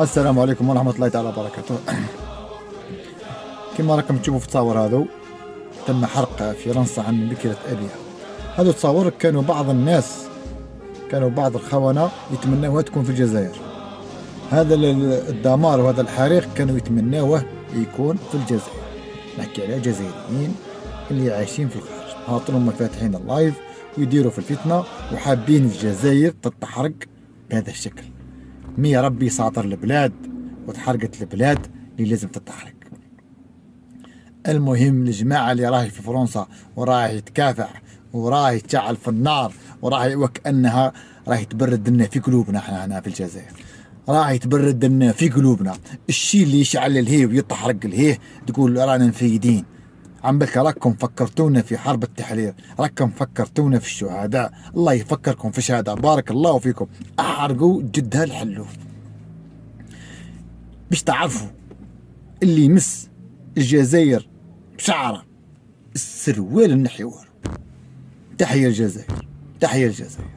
السلام عليكم ورحمة الله تعالى وبركاته. كما راكم تشوفوا في التصاور هذو تم حرق فرنسا عن بكرة أبيها. هذو التصاور كانوا بعض الناس، كانوا بعض الخونة يتمنوها تكون في الجزائر. هذا الدمار وهذا الحريق كانوا يتمنوه يكون في الجزائر. نحكي على جزائريين اللي عايشين في الخارج، هاطلهم فاتحين اللايف ويديروا في الفتنة وحابين الجزائر تتحرق بهذا الشكل. مي ربي ساطر البلاد وتحرقت البلاد اللي لازم تتحرق. المهم الجماعة اللي راهي في فرنسا وراهي يتكافح وراهي تشعل في النار وراهي وكأنها راهي تبرد لنا في قلوبنا. احنا هنا في الجزائر راهي تبرد لنا في قلوبنا. الشيء اللي يشعل الهيه ويتحرق الهيه تقول رانا مفيدين. عم بك راكم فكرتونا في حرب التحرير، راكم فكرتونا في الشهداء، الله يفكركم في الشهداء، بارك الله فيكم. احرقوا جدها الحلو باش تعرفوا اللي يمس الجزائر بشعره السروال النحيوال. تحية الجزائر، تحية الجزائر.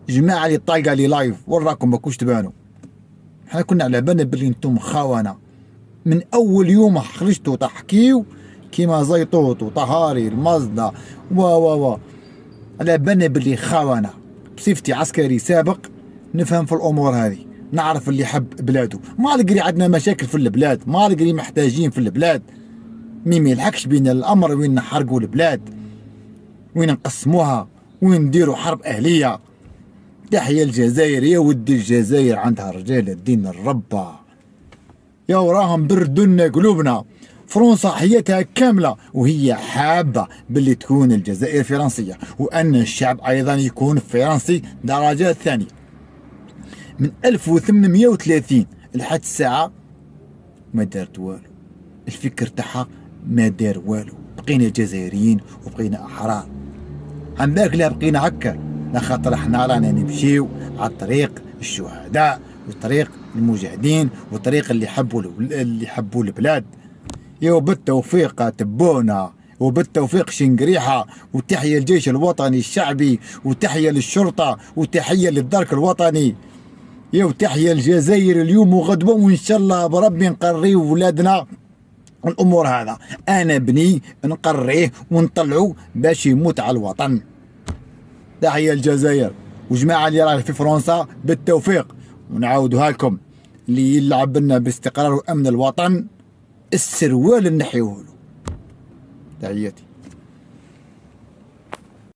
جماعة اللي طايقة لي لايف وراكم ماكوش تبانوا. احنا كنا على بالنا بلي انتم خونة من اول يوم خرجتوا تحكيو كيما زيطوط وطهاري المازدا و على بالنا بلي خونة. بصفتي عسكري سابق نفهم في الامور هذه، نعرف اللي حب بلاده. ما لقري عندنا مشاكل في البلاد، ما لقري محتاجين في البلاد. ما يلحقش بينا الامر وين نحرقوا البلاد، وين نقسموها، وين نديروا حرب اهليه. تحية الجزائر يا ودي، الجزائر عندها رجال الدين الربة يا وراهم بردنا قلوبنا. فرنسا حياتها كاملة وهي حابة باللي تكون الجزائر فرنسية وأن الشعب أيضا يكون فرنسي درجة ثانية. من 1830 لحد الساعة ما دارت والو، الفكر تاعها ما دار والو. بقينا جزائريين وبقينا أحرار. عم بالك لا بقينا هكا، لخاطر احنا رانا نمشيو على طريق الشهداء وطريق المجاهدين وطريق اللي يحبوا البلاد. يا بالتوفيق تبونا وبالتوفيق شنقريحة. وتحية الجيش الوطني الشعبي وتحية للشرطة وتحية للدرك الوطني. يا وتحية الجزائر اليوم وغدوة، وإن شاء الله بربي نقريو ولادنا الأمور هذا. أنا بني نقريه ونطلعو باش يموت على الوطن. تحية الجزائر وجماعة اللي راهي في فرنسا بالتوفيق. ونعاودوها لكم، اللي يلعب لنا باستقرار وأمن الوطن السروال نحيوه له. تحياتي.